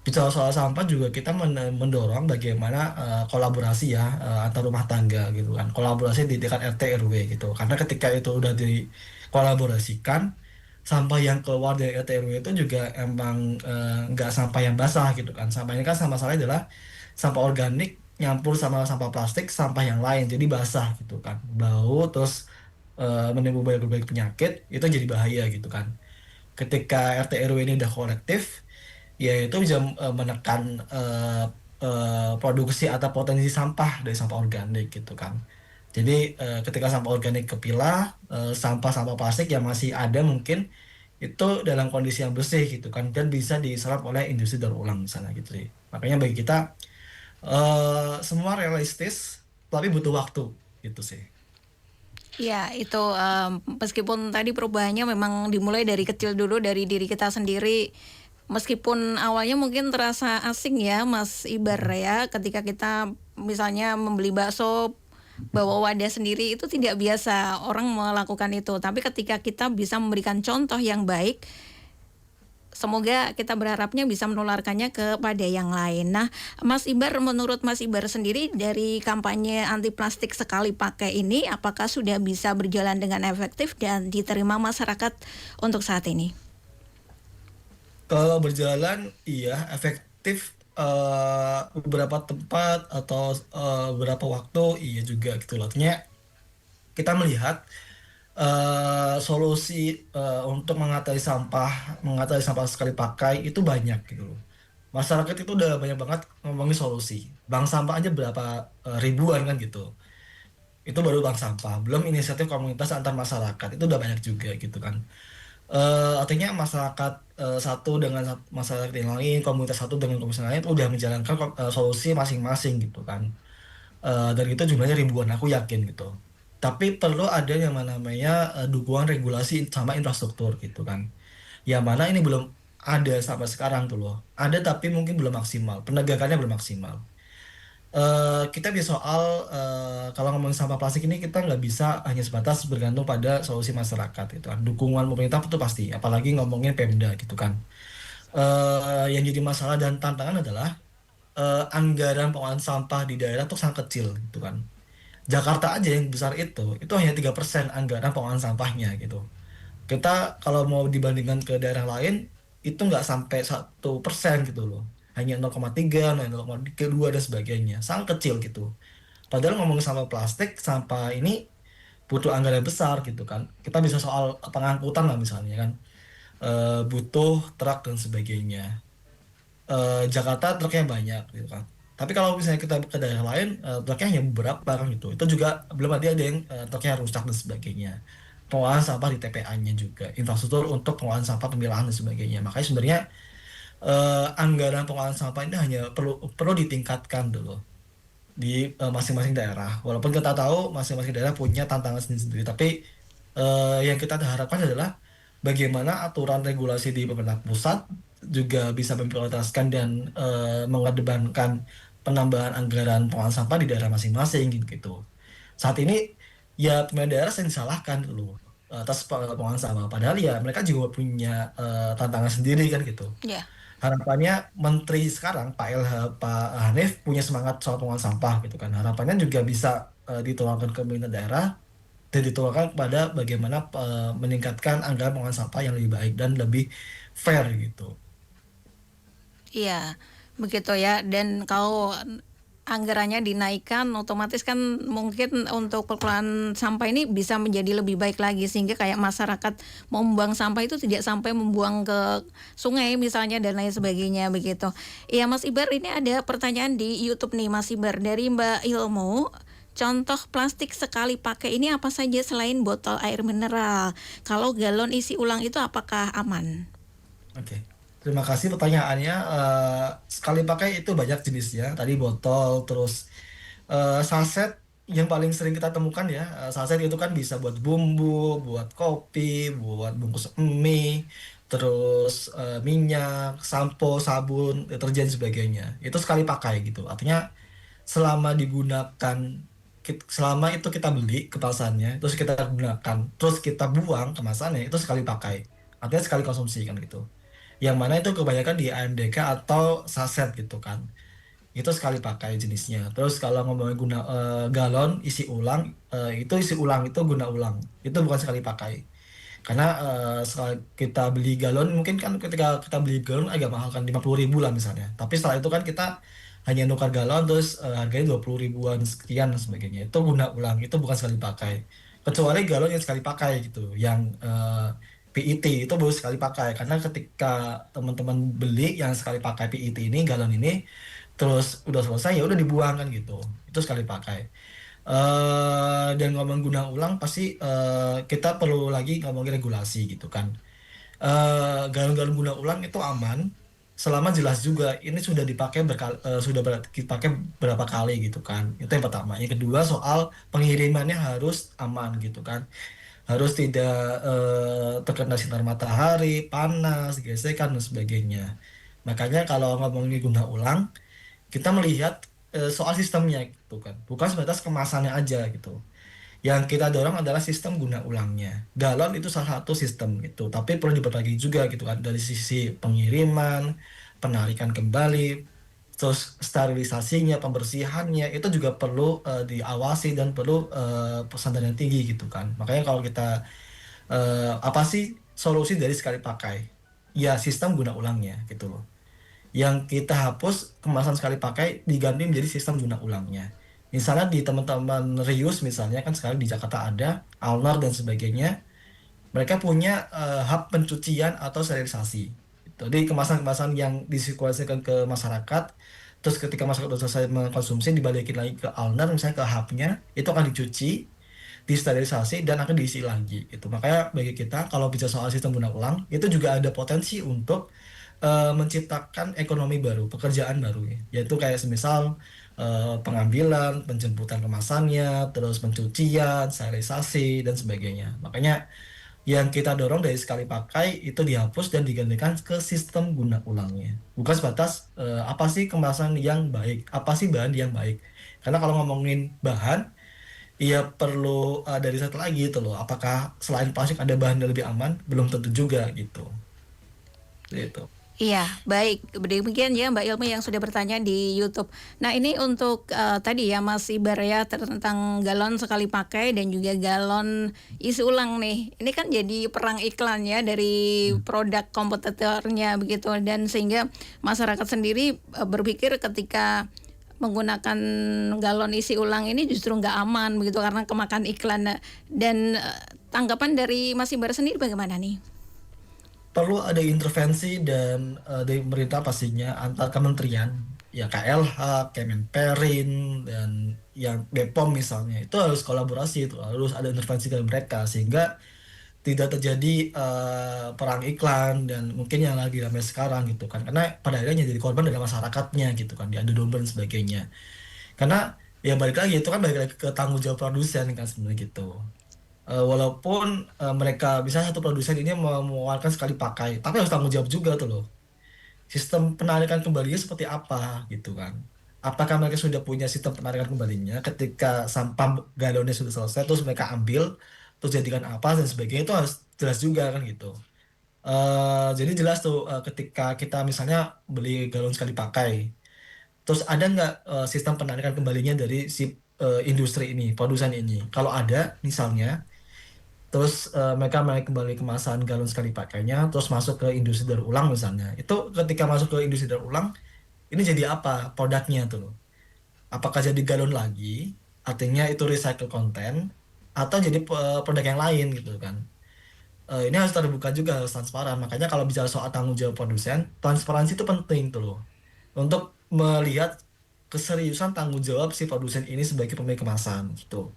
Bicara soal sampah juga kita mendorong bagaimana kolaborasi ya antar rumah tangga gitu kan. Kolaborasi di tingkat RT RW gitu. Karena ketika itu udah dikolaborasikan, sampah yang keluar dari RT RW itu juga emang nggak sampah yang basah gitu kan. Sampahnya kan sama salahnya adalah sampah organik nyampur sama sampah plastik, sampah yang lain jadi basah gitu kan. Bau terus menimbulkan berbagai penyakit itu jadi bahaya gitu kan. Ketika RT RW ini udah kolektif ya itu bisa menekan produksi atau potensi sampah dari sampah organik gitu kan. Jadi ketika sampah organik kepilah, sampah-sampah plastik yang masih ada mungkin itu dalam kondisi yang bersih gitu kan dan bisa diserap oleh industri daur ulang misalnya gitu sih. Makanya bagi kita semua realistis tapi butuh waktu gitu sih. Ya, itu meskipun tadi perubahannya memang dimulai dari kecil dulu, dari diri kita sendiri. Meskipun awalnya mungkin terasa asing ya, Mas Ibar ya, ketika kita misalnya membeli bakso bawa wadah sendiri itu tidak biasa orang melakukan itu. Tapi ketika kita bisa memberikan contoh yang baik, semoga kita berharapnya bisa menularkannya kepada yang lain. Nah, Mas Ibar, menurut Mas Ibar sendiri dari kampanye anti plastik sekali pakai ini, apakah sudah bisa berjalan dengan efektif dan diterima masyarakat untuk saat ini? Kalau berjalan iya efektif beberapa tempat atau beberapa waktu iya juga gitu loh. Artinya kita melihat solusi untuk mengatasi sampah sekali pakai itu banyak gitu loh. Masyarakat itu udah banyak banget ngomongin solusi. Bank sampah aja berapa ribuan kan gitu. Itu baru bank sampah, belum inisiatif komunitas antar masyarakat itu udah banyak juga gitu kan. Artinya masyarakat satu dengan masyarakat yang lain, komunitas satu dengan komunitas lain itu udah menjalankan solusi masing-masing gitu kan. Dan itu jumlahnya ribuan aku yakin gitu. Tapi perlu ada yang namanya dukungan regulasi sama infrastruktur gitu kan. Yang mana ini belum ada sampai sekarang tuh loh. Ada tapi mungkin belum maksimal, penegakannya belum maksimal. Kita bisa soal kalau ngomongin sampah plastik ini kita nggak bisa hanya sebatas bergantung pada solusi masyarakat gitu kan. Dukungan pemerintah itu pasti, apalagi ngomongin Pemda gitu kan. Yang jadi masalah dan tantangan adalah anggaran pengolahan sampah di daerah tuh sangat kecil gitu kan. Jakarta aja yang besar itu hanya 3% anggaran pengolahan sampahnya gitu. Kita kalau mau dibandingkan ke daerah lain itu nggak sampai 1% gitu loh, hanya 0,3, 0,2 dan sebagainya, sangat kecil gitu. Padahal ngomong sampah plastik, sampah ini butuh anggaran besar gitu kan. Kita bisa soal pengangkutan lah misalnya kan. Butuh truk dan sebagainya. Jakarta truknya banyak gitu kan. Tapi kalau misalnya kita ke daerah lain, truknya hanya beberapa kan gitu. Itu juga belum ada yang truknya rusak dan sebagainya. Pengolahan sampah di TPA-nya juga, infrastruktur untuk pengolahan sampah, pemilahan dan sebagainya. Makanya sebenarnya anggaran pengolahan sampah ini hanya perlu perlu ditingkatkan dulu di masing-masing daerah. Walaupun kita tahu masing-masing daerah punya tantangan sendiri-sendiri, tapi yang kita harapkan adalah bagaimana aturan regulasi di pemerintah pusat juga bisa memprioritaskan dan mengedepankan penambahan anggaran pengolahan sampah di daerah masing-masing gitu. Saat ini ya pemerintah daerah sering disalahkan dulu atas pengolahan sampah, padahal ya mereka juga punya tantangan sendiri kan gitu. Ya. Harapannya Menteri sekarang Pak LH, Pak Hanif punya semangat soal pengolahan sampah gitu kan. Harapannya juga bisa dituangkan ke pemerintah daerah dan dituangkan kepada bagaimana meningkatkan anggaran pengolahan sampah yang lebih baik dan lebih fair gitu. Iya, begitu ya. Dan kalau anggarannya dinaikkan, otomatis kan mungkin untuk pengelolaan sampah ini bisa menjadi lebih baik lagi, sehingga kayak masyarakat mau membuang sampah itu tidak sampai membuang ke sungai misalnya dan lain sebagainya begitu. Iya Mas Ibar, ini ada pertanyaan di YouTube nih Mas Ibar dari Mbak Ilmu. Contoh plastik sekali pakai ini apa saja selain botol air mineral? Kalau galon isi ulang itu apakah aman? Oke. Terima kasih pertanyaannya. Sekali pakai itu banyak jenisnya. Tadi botol, terus saset yang paling sering kita temukan ya. Saset itu kan bisa buat bumbu, buat kopi, buat bungkus mie, terus minyak, sampo, sabun, deterjen sebagainya. Itu sekali pakai gitu. Artinya selama digunakan, selama itu kita beli kemasannya, terus kita gunakan, terus kita buang kemasannya, itu sekali pakai. Artinya sekali konsumsi kan gitu. Yang mana itu kebanyakan di AMDK atau saset gitu kan. Itu sekali pakai jenisnya. Terus kalau ngomongin galon isi ulang, itu isi ulang itu guna ulang. Itu bukan sekali pakai. Karena setelah kita beli galon, mungkin kan ketika kita beli galon agak mahal kan 50.000 lah misalnya. Tapi setelah itu kan kita hanya nukar galon terus harganya 20 ribuan sekian dan sebagainya. Itu guna ulang, itu bukan sekali pakai. Kecuali galon yang sekali pakai gitu, yang PET itu baru sekali pakai. Karena ketika teman-teman beli yang sekali pakai PET ini, galon ini, terus udah selesai ya udah dibuang kan gitu. Itu sekali pakai. Dan ngomong guna ulang pasti kita perlu lagi ngomongin regulasi gitu kan. Galon-galon guna ulang itu aman selama jelas juga ini sudah dipakai dipakai berapa kali gitu kan. Itu yang pertama. Yang kedua soal pengirimannya harus aman gitu kan. Harus tidak terkena sinar matahari, panas, gesekan dan sebagainya. Makanya kalau ngomongin guna ulang, kita melihat soal sistemnya gitu kan. Bukan sebatas kemasannya aja gitu. Yang kita dorong adalah sistem guna ulangnya. Galon itu salah satu sistem gitu, tapi perlu diperbaiki juga gitu kan dari sisi pengiriman, penarikan kembali, terus sterilisasinya, pembersihannya itu juga perlu diawasi dan perlu standar yang tinggi gitu kan. Makanya kalau kita apa sih solusi dari sekali pakai? Ya sistem guna ulangnya gitu loh. Yang kita hapus kemasan sekali pakai diganti menjadi sistem guna ulangnya. Misalnya di teman-teman Rius misalnya kan sekarang di Jakarta ada Alnar dan sebagainya. Mereka punya hub pencucian atau sterilisasi. Jadi kemasan-kemasan yang disirkulasikan ke masyarakat, terus ketika masyarakat sudah selesai mengkonsumsi dibalikin lagi ke Alnar misalnya ke hubnya, itu akan dicuci, disterilisasi dan akan diisi lagi. Itu makanya bagi kita kalau bicara soal sistem guna ulang itu juga ada potensi untuk menciptakan ekonomi baru, pekerjaan baru ya. Yaitu kayak semisal pengambilan, penjemputan kemasannya, terus pencucian, sterilisasi dan sebagainya. Makanya yang kita dorong dari sekali pakai itu dihapus dan digantikan ke sistem guna ulangnya. Bukan sebatas apa sih kemasan yang baik, apa sih bahan yang baik. Karena kalau ngomongin bahan, ya perlu dari satu lagi gitu loh. Apakah selain plastik ada bahan yang lebih aman? Belum tentu juga gitu. Gitu. Iya, baik. Demikian ya Mbak Ilmi yang sudah bertanya di YouTube. Nah ini untuk tadi ya Mas Ibar ya tentang galon sekali pakai dan juga galon isi ulang nih. Ini kan jadi perang iklan ya dari produk kompetitornya begitu, dan sehingga masyarakat sendiri berpikir ketika menggunakan galon isi ulang ini justru nggak aman begitu karena kemakan iklan. Nah, dan tanggapan dari Mas Ibar sendiri bagaimana nih? Perlu ada intervensi dan dari pemerintah pastinya antar kementerian ya KLH, Kemenperin dan yang BPOM misalnya itu harus kolaborasi itu harus ada intervensi dari mereka sehingga tidak terjadi perang iklan dan mungkin yang lagi ramai sekarang gitu kan karena pada akhirnya jadi korban dari masyarakatnya gitu kan diadu domba dan sebagainya karena ya balik lagi itu kan balik lagi ke tanggung jawab produsen kan sebenarnya gitu. Walaupun mereka bisa satu produsen ini mengeluarkan sekali pakai, tapi harus tanggung jawab juga tuh loh. Sistem penarikan kembalinya seperti apa gitu kan? Apakah mereka sudah punya sistem penarikan kembalinya ketika sampah galonnya sudah selesai, terus mereka ambil, terus jadikan apa dan sebagainya itu harus jelas juga kan gitu. Jadi jelas tuh ketika kita misalnya beli galon sekali pakai, terus ada nggak sistem penarikan kembalinya dari si industri ini, produsen ini? Kalau ada, misalnya. Terus mereka naik kembali kemasan galon sekali pakainya, terus masuk ke industri daur ulang misalnya. Itu ketika masuk ke industri daur ulang, ini jadi apa produknya tuh loh? Apakah jadi galon lagi, artinya itu recycle content, atau jadi produk yang lain gitu kan? Ini harus terbuka juga, harus transparan. Makanya kalau bicara soal tanggung jawab produsen, transparansi itu penting tuh loh. Untuk melihat keseriusan tanggung jawab si produsen ini sebagai pemilik kemasan gitu.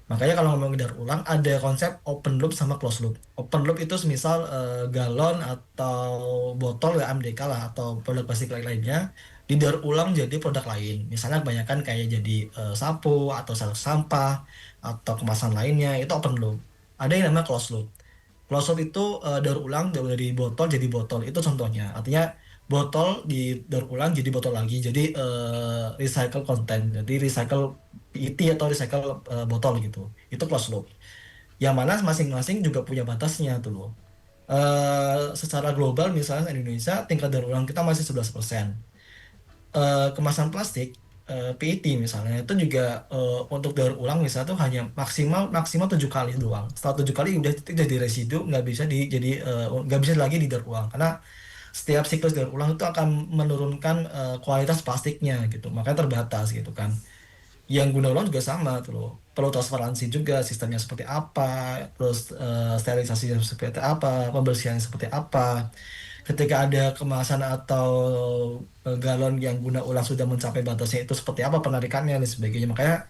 Makanya kalau ngomongin daur ulang ada konsep open loop sama closed loop. Open loop itu semisal galon atau botol ya MDK lah atau produk plastik lainnya didaur ulang jadi produk lain. Misalnya kebanyakan kayak jadi sapu atau sarung sampah atau kemasan lainnya itu open loop. Ada yang namanya closed loop. Closed loop itu daur ulang dari botol jadi botol. Itu contohnya. Artinya botol di daur ulang jadi botol lagi. Jadi recycle content. Jadi recycle PET atau recycle botol gitu. Itu closed loop. Yang mana masing-masing juga punya batasnya tuh loh. Secara global misalnya Indonesia tingkat daur ulang kita masih 11%. Kemasan plastik PET misalnya itu juga untuk daur ulang misalnya tuh hanya maksimal maksimal 7 kali doang. Setelah 7 kali udah itu jadi residu nggak bisa nggak bisa lagi didaur ulang karena setiap siklus daur ulang itu akan menurunkan kualitas plastiknya gitu makanya terbatas gitu kan. Yang guna ulang juga sama tuh loh. Perlu transparansi juga sistemnya seperti apa, terus sterilisasinya seperti apa, pembersihannya seperti apa. Ketika ada kemasan atau galon yang guna ulang sudah mencapai batasnya itu seperti apa penarikannya dan sebagainya. Makanya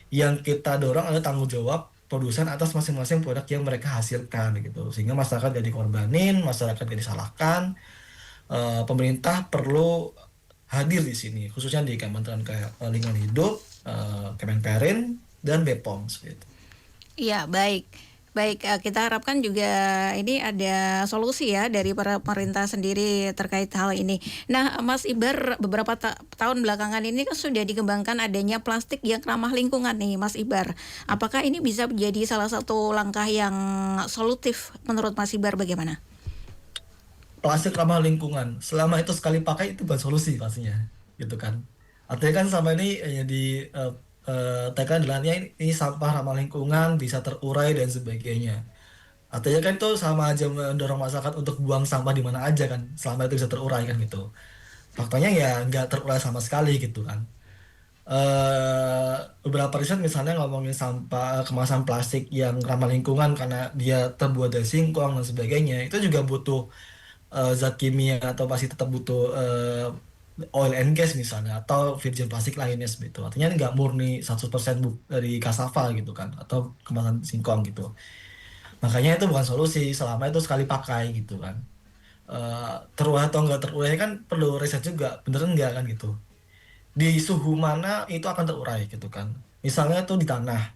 yang kita dorong adalah tanggung jawab produsen atas masing-masing produk yang mereka hasilkan gitu. Sehingga masyarakat gak dikorbanin, masyarakat gak disalahkan. Pemerintah perlu hadir di sini, khususnya di Kementerian Lingkungan Hidup, Kemenperin, dan BPOM seperti itu. Iya, baik. Baik, kita harapkan juga ini ada solusi ya dari para pemerintah sendiri terkait hal ini. Nah, Mas Ibar, beberapa tahun belakangan ini kan sudah dikembangkan adanya plastik yang ramah lingkungan nih, Mas Ibar. Apakah ini bisa menjadi salah satu langkah yang solutif menurut Mas Ibar bagaimana? Plastik ramah lingkungan, selama itu sekali pakai itu bukan solusi pastinya, gitu kan. Artinya kan sama ini di tekan adalah ini sampah ramah lingkungan bisa terurai dan sebagainya. Artinya kan itu sama aja mendorong masyarakat untuk buang sampah di mana aja kan, selama itu bisa terurai kan gitu. Faktanya ya nggak terurai sama sekali gitu kan. eh Beberapa riset misalnya ngomongin sampah kemasan plastik yang ramah lingkungan karena dia terbuat dari singkong dan sebagainya, itu juga butuh zat kimia atau pasti tetap butuh oil and gas misalnya atau virgin plastik lainnya seperti itu. Artinya nggak murni 100% dari cassava gitu kan atau kemasan singkong gitu. Makanya itu bukan solusi selama itu sekali pakai gitu kan. Terurai atau nggak terurai kan perlu riset juga, bener nggak kan gitu. Di suhu mana itu akan terurai gitu kan. Misalnya itu di tanah,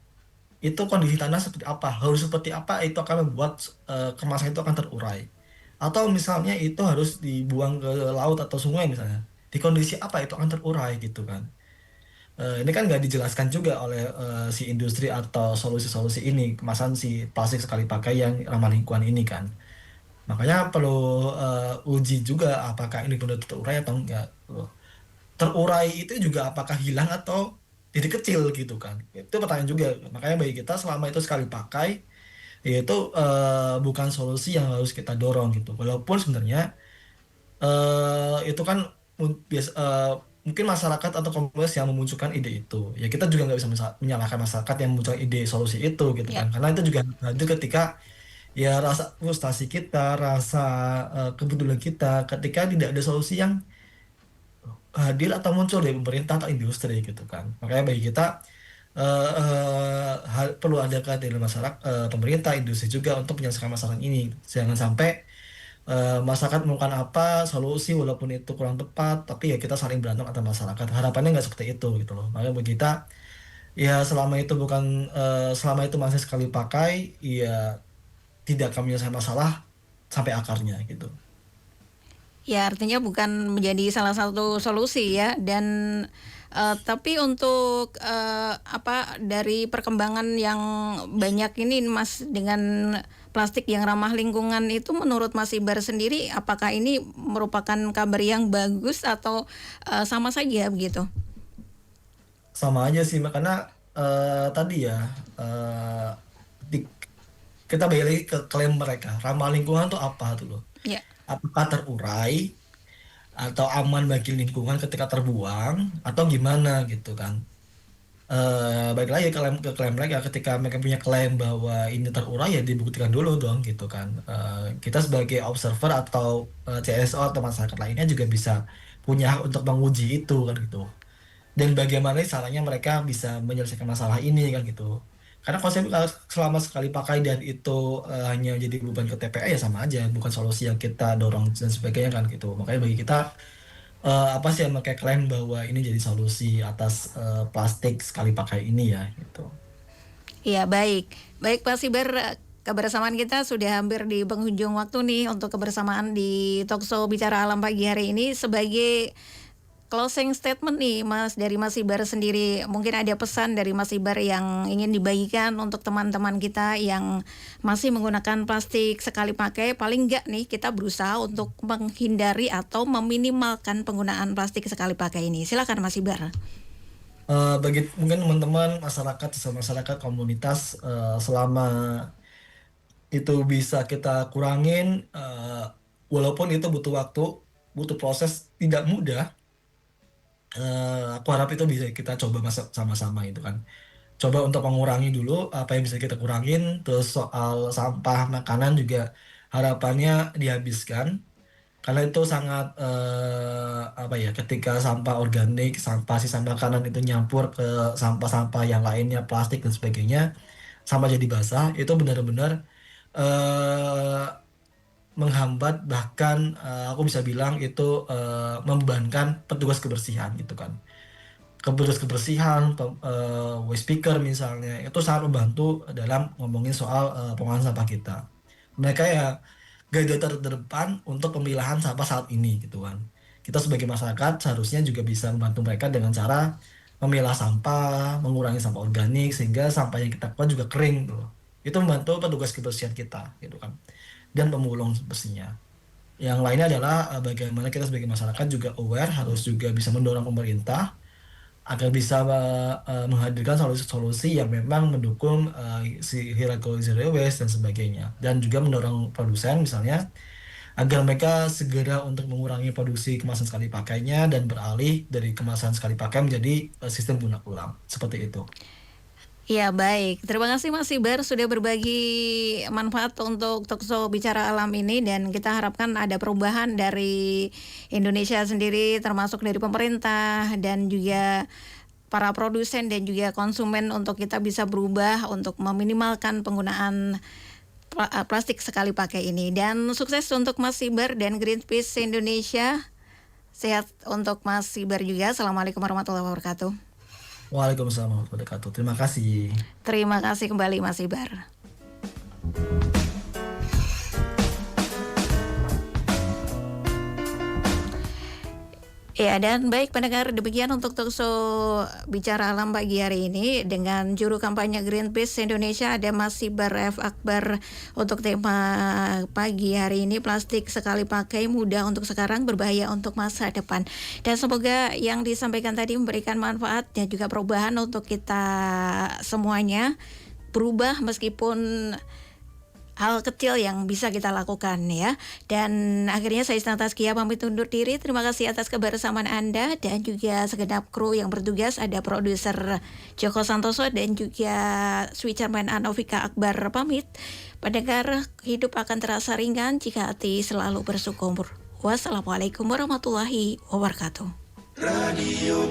itu kondisi tanah seperti apa, harus seperti apa itu akan membuat kemasan itu akan terurai. Atau misalnya itu harus dibuang ke laut atau sungai misalnya, di kondisi apa itu akan terurai gitu kan. Ini kan nggak dijelaskan juga oleh si industri atau solusi-solusi ini kemasan si plastik sekali pakai yang ramah lingkungan ini kan. Makanya perlu uji juga apakah ini benar terurai atau enggak. Terurai itu juga apakah hilang atau jadi kecil gitu kan. Itu pertanyaan juga. Makanya bagi kita selama itu sekali pakai itu bukan solusi yang harus kita dorong gitu. Walaupun sebenarnya itu kan biasa mungkin masyarakat atau komunitas yang memunculkan ide itu. Ya kita juga nggak bisa menyalahkan masyarakat yang memunculkan ide solusi itu gitu Ya. kan. Karena itu juga hadir ketika ya rasa frustasi kita, rasa kepedulian kita ketika tidak ada solusi yang hadir atau muncul dari pemerintah atau industri gitu kan. Makanya bagi kita perlu ada kehadiran masyarakat, pemerintah, industri juga untuk menyelesaikan masalah ini. Jangan sampai masyarakat menemukan apa solusi walaupun itu kurang tepat, tapi ya kita saling berantem antar masyarakat. Harapannya nggak seperti itu gitu loh. Makanya bagi kita ya selama itu bukan selama itu masih sekali pakai, ya tidak akan menyelesaikan masalah sampai akarnya gitu. Ya, artinya bukan menjadi salah satu solusi ya. Dan tapi untuk dari perkembangan yang banyak ini Mas dengan plastik yang ramah lingkungan itu, menurut Mas Ibar sendiri apakah ini merupakan kabar yang bagus atau sama saja begitu? Sama aja sih, karena tadi ya eh, di- kita balik lagi ke klaim mereka ramah lingkungan tuh apa tuh loh? Ya. Apakah terurai atau aman bagi lingkungan ketika terbuang atau gimana gitu kan? Baik lagi ke klaim mereka, ketika mereka punya klaim bahwa ini terurai ya dibuktikan dulu dong gitu kan. Kita sebagai observer atau CSO atau masyarakat lainnya juga bisa punya hak untuk menguji itu kan gitu. Dan bagaimana caranya mereka bisa menyelesaikan masalah ini kan gitu. Karena konsep kalau selama sekali pakai dan itu hanya jadi beban ke TPA ya sama aja, bukan solusi yang kita dorong dan sebagainya kan gitu. Makanya bagi kita apa sih yang mereka klaim bahwa ini jadi solusi atas plastik sekali pakai ini ya gitu. Iya, baik. Baik Pak Siber, kebersamaan kita sudah hampir di penghujung waktu nih untuk kebersamaan di Talkshow Bicara Alam pagi hari ini. Sebagai closing statement nih Mas, dari Mas Sibar sendiri, mungkin ada pesan dari Mas Sibar yang ingin dibagikan untuk teman-teman kita yang masih menggunakan plastik sekali pakai. Paling enggak nih kita berusaha untuk menghindari atau meminimalkan penggunaan plastik sekali pakai ini. Silakan Mas Sibar. Bagi mungkin teman-teman masyarakat, sesama masyarakat komunitas, selama itu bisa kita kurangin, walaupun itu butuh waktu, butuh proses, tidak mudah. Aku harap itu bisa kita coba sama-sama itu kan. Coba untuk mengurangi dulu apa yang bisa kita kurangin. Terus soal sampah makanan juga harapannya dihabiskan. Karena itu sangat apa ya, ketika sampah organik, sampah sisa makanan itu nyampur ke sampah-sampah yang lainnya, plastik dan sebagainya, sampah jadi basah, itu benar-benar eh, menghambat, bahkan aku bisa bilang itu membebankan petugas kebersihan gitu kan. Petugas kebersihan, waste picker misalnya, itu sangat membantu dalam ngomongin soal pengolahan sampah kita. Mereka ya garda terdepan untuk pemilahan sampah saat ini gitu kan. Kita sebagai masyarakat seharusnya juga bisa membantu mereka dengan cara memilah sampah, mengurangi sampah organik sehingga sampah yang kita keluar juga kering gitu loh. Itu membantu petugas kebersihan kita gitu kan. Dan pemulung bersihnya. Yang lainnya adalah bagaimana kita sebagai masyarakat juga aware, harus juga bisa mendorong pemerintah agar bisa menghadirkan solusi-solusi yang memang mendukung si hierarchy zero waste dan sebagainya, dan juga mendorong produsen misalnya agar mereka segera untuk mengurangi produksi kemasan sekali pakainya dan beralih dari kemasan sekali pakai menjadi sistem guna ulang seperti itu. Ya, baik. Terima kasih Mas Sibar sudah berbagi manfaat untuk Talkshow Bicara Alam ini, dan kita harapkan ada perubahan dari Indonesia sendiri, termasuk dari pemerintah dan juga para produsen dan juga konsumen, untuk kita bisa berubah untuk meminimalkan penggunaan plastik sekali pakai ini. Dan sukses untuk Mas Sibar dan Greenpeace Indonesia. Sehat untuk Mas Sibar juga. Assalamualaikum warahmatullahi wabarakatuh. Waalaikumsalam warahmatullahi wabarakatuh. Terima kasih. Terima kasih kembali Mas Sibar. Ya, dan baik pendengar, demikian untuk Talkshow Bicara Alam pagi hari ini dengan juru kampanye Greenpeace Indonesia ada Mas Sibar F. Akbar untuk tema pagi hari ini, plastik sekali pakai mudah untuk sekarang, berbahaya untuk masa depan. Dan semoga yang disampaikan tadi memberikan manfaat dan juga perubahan untuk kita semuanya, berubah meskipun hal kecil yang bisa kita lakukan ya. Dan akhirnya saya Isna Taskia pamit undur diri. Terima kasih atas kebersamaan Anda dan juga segenap kru yang bertugas. Ada produser Joko Santoso dan juga switcherman Anovika Akbar pamit. Pendengar, hidup akan terasa ringan jika hati selalu bersyukur. Wassalamualaikum warahmatullahi wabarakatuh. Radio